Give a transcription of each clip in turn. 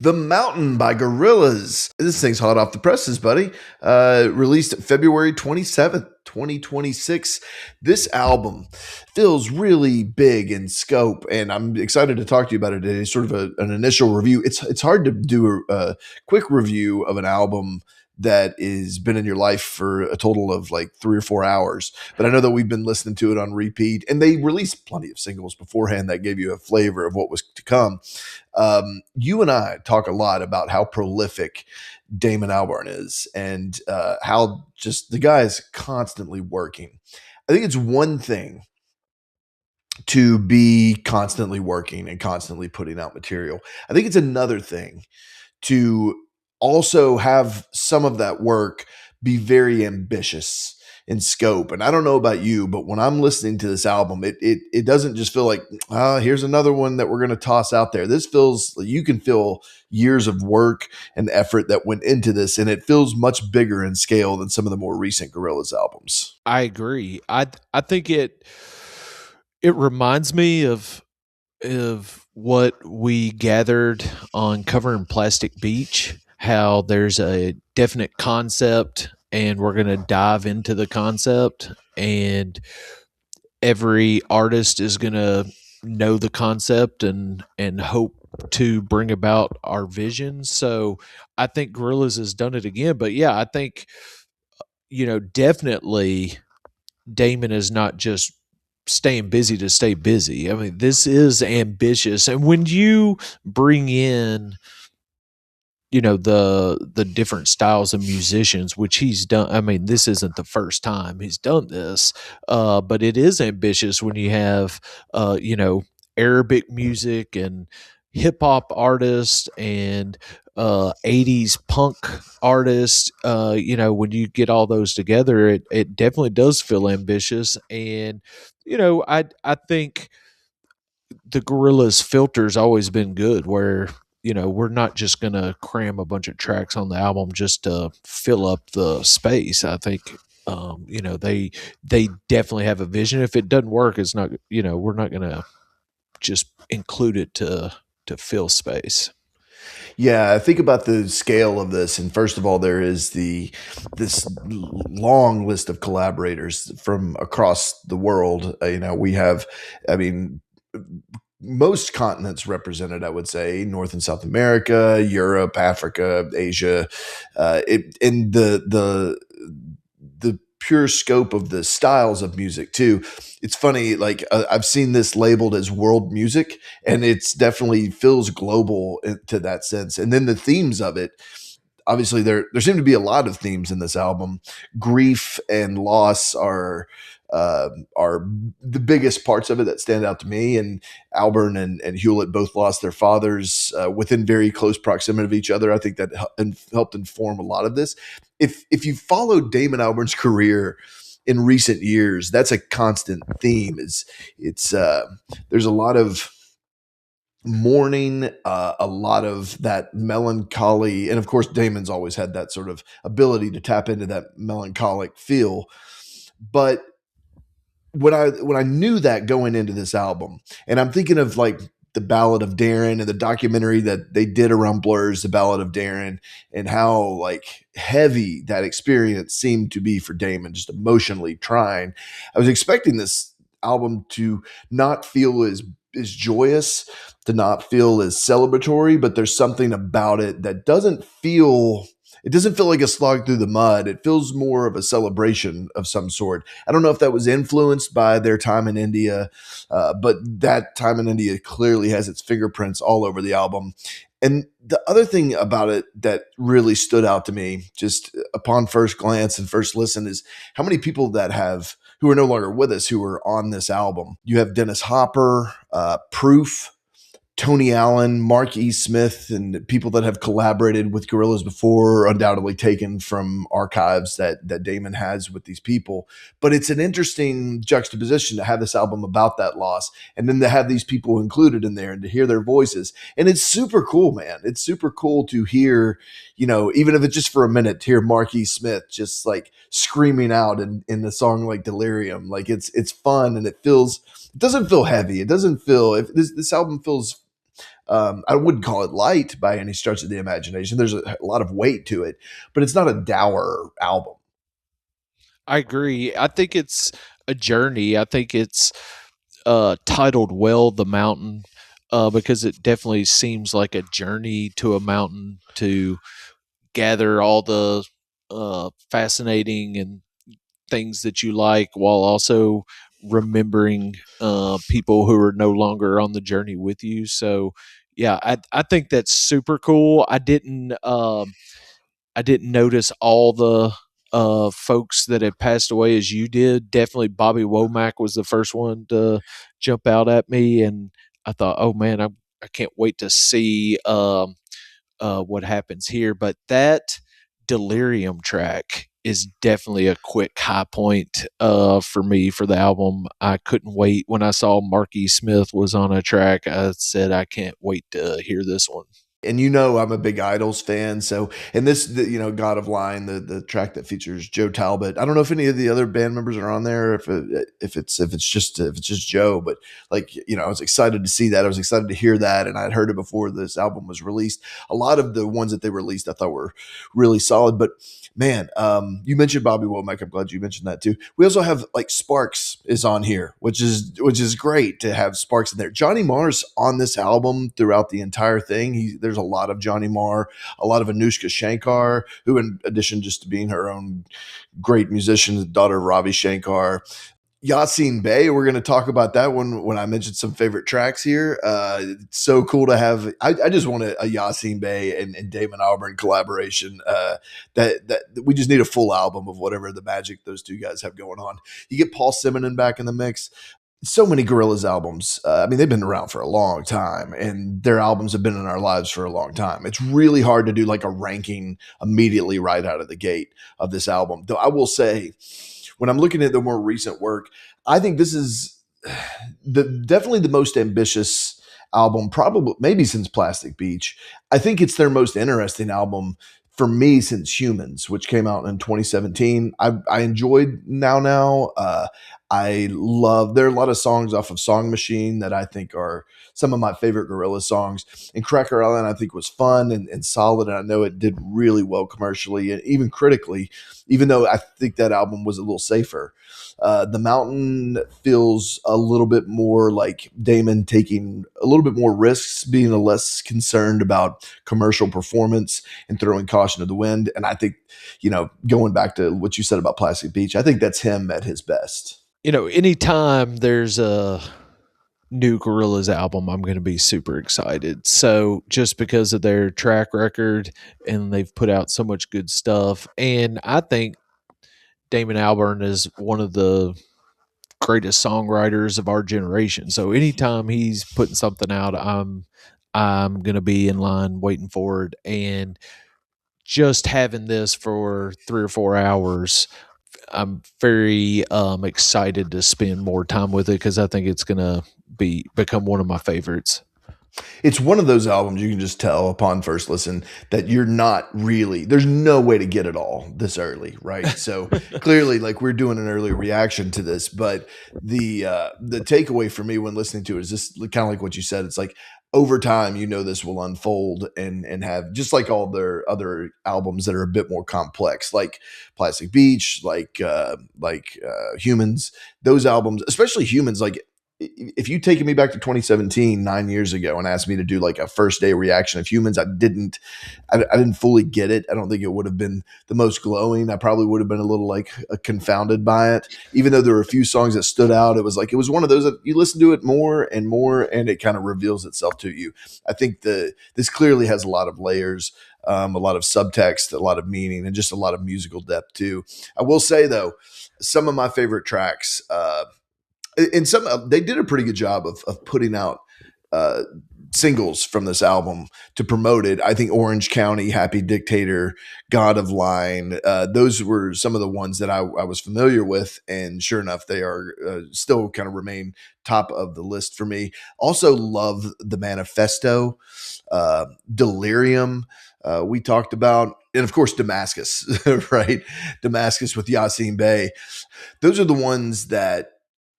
The Mountain by Gorillaz. This thing's hot off the presses, buddy. Released February 27th, 2026. This album feels really big in scope, and I'm excited to talk to you about it today. Sort of an initial review. It's hard to do a quick review of an album that has been in your life for a total of like 3 or 4 hours. But I know that we've been listening to it on repeat, and they released plenty of singles beforehand that gave you a flavor of what was to come. You and I talk a lot about how prolific Damon Albarn is, and how just the guy is constantly working. I think it's one thing to be constantly working and constantly putting out material. I think it's another thing to also have some of that work be very ambitious in scope. And I don't know about you, but when I'm listening to this album, it doesn't just feel like, here's another one that we're going to toss out there. This feels, you can feel years of work and effort that went into this, and it feels much bigger in scale than some of the more recent Gorillaz albums. I agree. I think it reminds me of what we gathered on covering Plastic Beach, how there's a definite concept and we're going to dive into the concept, and every artist is going to know the concept and hope to bring about our vision. So I think Gorillaz has done it again. But yeah, I think, definitely Damon is not just staying busy to stay busy. I mean, this is ambitious. And when you bring in, the different styles of musicians, which he's done, I mean, this isn't the first time he's done this, but it is ambitious when you have, Arabic music and hip hop artists and 80s punk artists. When you get all those together, it definitely does feel ambitious. And I think the Gorillas filter's always been good, where we're not just gonna cram a bunch of tracks on the album just to fill up the space. I think they definitely have a vision. If it doesn't work, it's not, we're not gonna just include it to fill space. Yeah, I think about the scale of this, and first of all, there is this long list of collaborators from across the world. We have, I mean, most continents represented. I would say North and South America, Europe, Africa, Asia. In the pure scope of the styles of music too. It's funny, like I've seen this labeled as world music, and it's definitely feels global to that sense. And then the themes of it, obviously there seem to be a lot of themes in this album. Grief and loss are the biggest parts of it that stand out to me. And Alburn and Hewlett both lost their fathers within very close proximity of each other. I think that helped inform a lot of this. If you follow Damon Albarn's career in recent years, that's a constant theme. It's there's a lot of mourning, a lot of that melancholy, and of course Damon's always had that sort of ability to tap into that melancholic feel. But when I knew that going into this album, and I'm thinking of like the Ballad of Darren and the documentary that they did around Blur's The Ballad of Darren, and how like heavy that experience seemed to be for Damon, just emotionally trying. I was expecting this album to not feel as joyous, to not feel as celebratory, but there's something about it that doesn't feel like a slog through the mud. It feels more of a celebration of some sort. I don't know if that was influenced by their time in India, but that time in India clearly has its fingerprints all over the album. And the other thing about it that really stood out to me, just upon first glance and first listen, is how many people who are no longer with us, who are on this album. You have Dennis Hopper, Proof, Tony Allen, Mark E. Smith, and people that have collaborated with Gorillaz before, undoubtedly taken from archives that Damon has with these people. But it's an interesting juxtaposition to have this album about that loss, and then to have these people included in there and to hear their voices. And it's super cool, man. It's super cool to hear, even if it's just for a minute, to hear Mark E. Smith just like screaming out in the song like Delirium. Like it's fun, and it doesn't feel heavy. It doesn't feel, if this album feels I wouldn't call it light by any stretch of the imagination. There's a lot of weight to it, but it's not a dour album. I agree. I think it's a journey. I think it's titled well The Mountain, because it definitely seems like a journey to a mountain to gather all the fascinating and things that you like while also remembering people who are no longer on the journey with you. So yeah, I think that's super cool. I didn't notice all the folks that had passed away as you did. Definitely Bobby Womack was the first one to jump out at me, and I thought, oh man, I can't wait to see what happens here. But that Delirium track is definitely a quick high point for me for the album. I couldn't wait when I saw Marky Smith was on a track. I said, I can't wait to hear this one. And I'm a big Idols fan, so and God of Line, the track that features Joe Talbot. I don't know if any of the other band members are on there, if it's just Joe, but like I was excited to see that. I was excited to hear that, and I'd heard it before this album was released. A lot of the ones that they released, I thought were really solid, but man, you mentioned Bobby Womack. I'm glad you mentioned that too. We also have like Sparks is on here, which is great to have Sparks in there. Johnny Marr's on this album throughout the entire thing. There's a lot of Johnny Marr, a lot of Anushka Shankar, who in addition just to being her own great musician, the daughter of Ravi Shankar. Yassine Bey, we're going to talk about that one when I mentioned some favorite tracks here. It's so cool to have. I just want a Yassine Bey and Damon Albarn collaboration. That we just need a full album of whatever the magic those two guys have going on. You get Paul Simonon back in the mix. So many Gorillaz albums. I mean, they've been around for a long time, and their albums have been in our lives for a long time. It's really hard to do like a ranking immediately right out of the gate of this album. Though I will say, when I'm looking at the more recent work, I think this is definitely the most ambitious album, probably maybe since Plastic Beach. I think it's their most interesting album for me since Humans, which came out in 2017. I enjoyed Now Now. I love there are a lot of songs off of Song Machine that I think are some of my favorite Gorillaz songs. And Cracker Island I think was fun and solid, and I know it did really well commercially and even critically, even though I think that album was a little safer. The Mountain feels a little bit more like Damon taking a little bit more risks, being less concerned about commercial performance and throwing caution to the wind. And I think, going back to what you said about Plastic Beach, I think that's him at his best. Anytime there's a new Gorillaz album, I'm going to be super excited. So just because of their track record and they've put out so much good stuff, and I think Damon Albarn is one of the greatest songwriters of our generation. So anytime he's putting something out, I'm going to be in line waiting for it. And just having this for 3 or 4 hours, I'm very excited to spend more time with it because I think it's going to become one of my favorites. It's one of those albums you can just tell upon first listen that you're not really there's no way to get it all this early, right? So clearly like we're doing an early reaction to this, but the takeaway for me when listening to it is just kind of like what you said. It's like over time, this will unfold and have just like all their other albums that are a bit more complex, like Plastic Beach, like Humans. Those albums, especially Humans, like if you taken me back to 2017, 9 years ago, and asked me to do like a first day reaction of Humans, I didn't fully get it. I don't think it would have been the most glowing. I probably would have been a little like confounded by it, even though there were a few songs that stood out. It was one of those that you listen to it more and more, and it kind of reveals itself to you. I think this clearly has a lot of layers, a lot of subtext, a lot of meaning, and just a lot of musical depth too. I will say though, some of my favorite tracks. And some they did a pretty good job of putting out uh, singles from this album to promote it. I think Orange County, Happy Dictator, God of Line, those were some of the ones that I was familiar with, and sure enough, they are still kind of remain top of the list for me. Also, love the Manifesto, Delirium. We talked about, and of course, Damascus, right? Damascus with Yassine Bey. Those are the ones that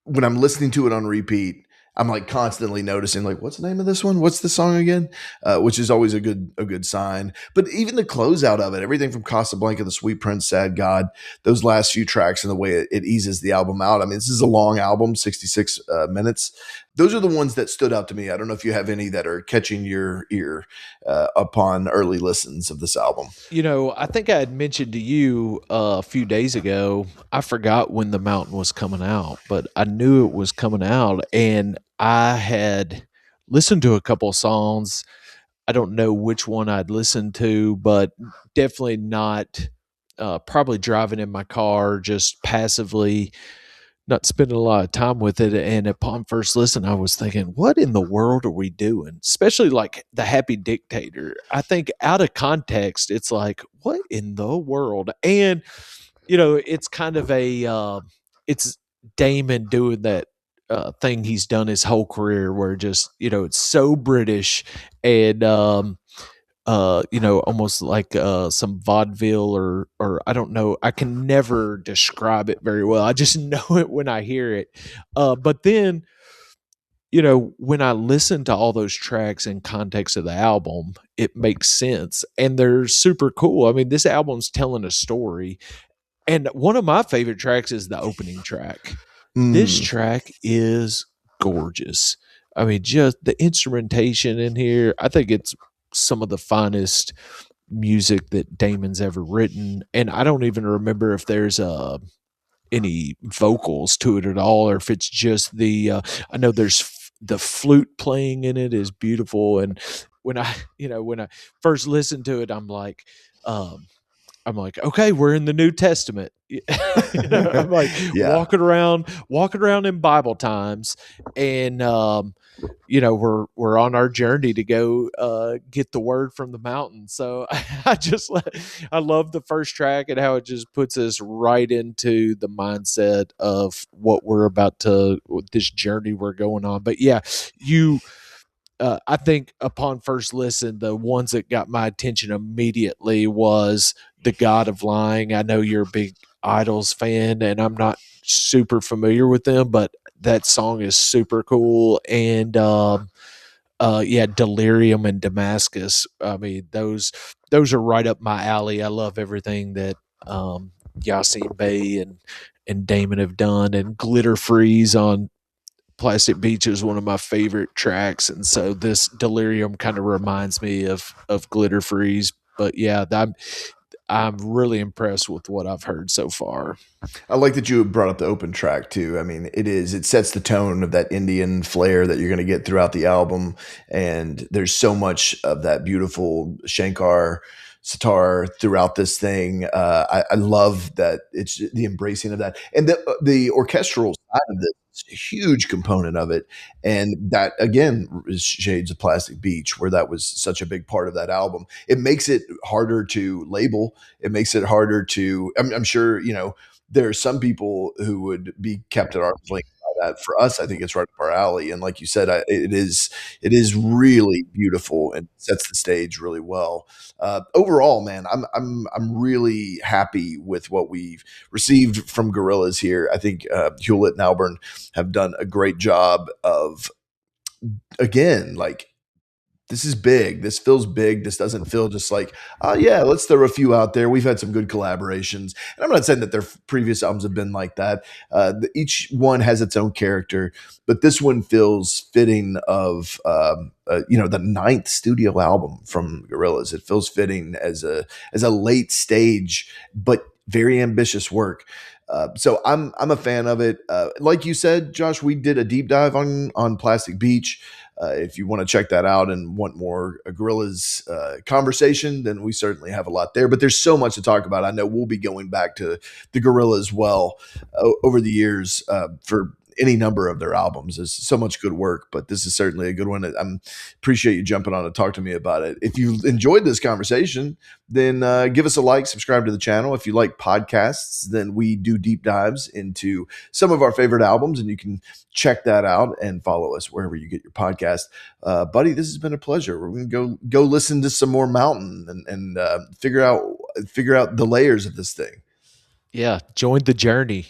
when I'm listening to it on repeat, I'm like constantly noticing like what's the name of this one? What's the song again? Which is always a good sign. But even the closeout of it, everything from Casablanca, The Sweet Prince, Sad God, those last few tracks and the way it eases the album out. I mean, this is a long album, 66 minutes. Those are the ones that stood out to me. I don't know if you have any that are catching your ear upon early listens of this album. I think I had mentioned to you a few days ago, I forgot when The Mountain was coming out, but I knew it was coming out, and I had listened to a couple of songs. I don't know which one I'd listened to, but definitely not probably driving in my car, just passively not spending a lot of time with it. And upon first listen, I was thinking, what in the world are we doing? Especially like the Happy Dictator. I think out of context, it's like, what in the world? And, it's kind of it's Damon doing that thing he's done his whole career where just, it's so British and, almost like some vaudeville or I don't know. I can never describe it very well. I just know it when I hear it. But then, when I listen to all those tracks in context of the album, it makes sense and they're super cool. I mean, this album's telling a story. And one of my favorite tracks is the opening track. This Mm. track is gorgeous. I mean, just the instrumentation in here, I think it's some of the finest music that Damon's ever written. And I don't even remember if there's any vocals to it at all, or if it's just I know there's the flute playing in it is beautiful. And when I, when I first listened to it, um, I'm like, okay, we're in the New Testament. I'm like Yeah. walking around in Bible times, and we're on our journey to go get the word from the mountain. So I love the first track and how it just puts us right into the mindset of what we're about to this journey we're going on. But yeah, you I think upon first listen, the ones that got my attention immediately was The God of Lying. I know you're a big Idols fan, and I'm not super familiar with them, but that song is super cool. And yeah, Delirium and Damascus. I mean, those are right up my alley. I love everything that Yassine Bey and Damon have done, and Glitter Freeze on Plastic Beach is one of my favorite tracks, and so this Delirium kind of reminds me of Glitter Freeze. But yeah, I'm really impressed with what I've heard so far. I like that you brought up the open track too. I mean, it sets the tone of that Indian flair that you're going to get throughout the album, and there's so much of that beautiful Shankar sitar throughout this thing. I love that it's the embracing of that, and the orchestral side of this is a huge component of it, and that again is shades of Plastic Beach, where that was such a big part of that album. It makes it harder to label. It makes it harder to. I'm sure there are some people who would be kept at arm's length by that. For us, I think it's right up our alley, and like you said, it is really beautiful and sets the stage really well. Overall, man, I'm really happy with what we've received from Gorillaz here. I think Hewlett and Alburn have done a great job of again like this is big. This feels big. This doesn't feel just like, oh yeah, let's throw a few out there. We've had some good collaborations, and I'm not saying that their previous albums have been like that. Each one has its own character, but this one feels fitting of the ninth studio album from Gorillaz. It feels fitting as a late stage but very ambitious work. So I'm a fan of it. Like you said, Josh, we did a deep dive on Plastic Beach. If you want to check that out and want more Gorillaz conversation, then we certainly have a lot there. But there's so much to talk about. I know we'll be going back to the Gorillaz well over the years for any number of their albums. There's so much good work, but this is certainly a good one. I appreciate you jumping on to talk to me about it. If you enjoyed this conversation, then give us a like, subscribe to the channel. If you like podcasts, then we do deep dives into some of our favorite albums, and you can check that out and follow us wherever you get your podcast. Buddy, this has been a pleasure. We're going to go listen to some more Mountain and figure out the layers of this thing. Yeah, join the journey.